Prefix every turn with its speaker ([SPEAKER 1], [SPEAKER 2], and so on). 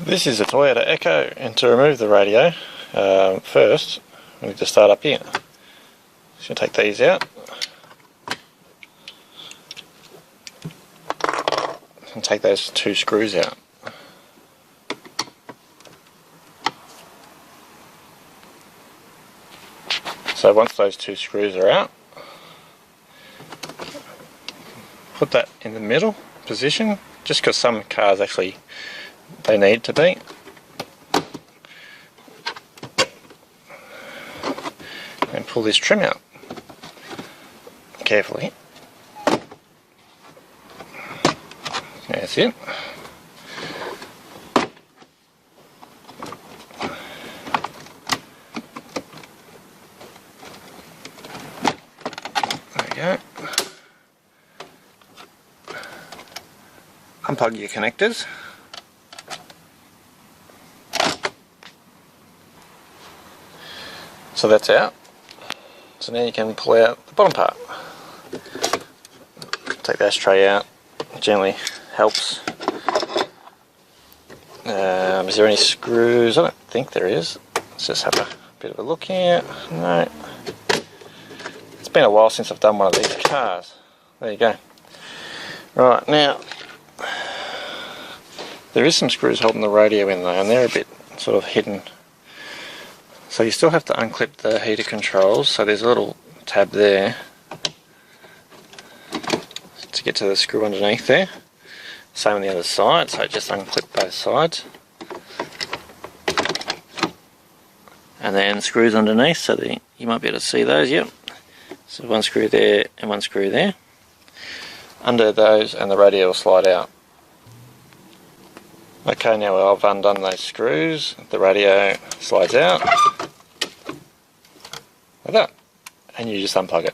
[SPEAKER 1] This is a Toyota Echo, and to remove the radio, first we need to start up here. So take these out and take those two screws out. So once those two screws are out, put that in the middle position, just because some cars actually they need to be. And pull this trim out carefully. That's it. There we go. Unplug your connectors. So that's out. So now you can pull out the bottom part. Take the ashtray out. It generally helps. Is there any screws? I don't think there is. Let's just have a bit of a look here. No. It's been a while since I've done one of these cars. There you go. Right, now there is some screws holding the radio in there, and they're a bit sort of hidden. So you still have to unclip the heater controls, so there's a little tab there to get to the screw underneath there. Same on the other side, so just unclip both sides. And then screws underneath, so that you might be able to see those, yep. So one screw there and one screw there. Under those and the radio will slide out. Okay, now I've undone those screws, the radio slides out like that, and you just unplug it.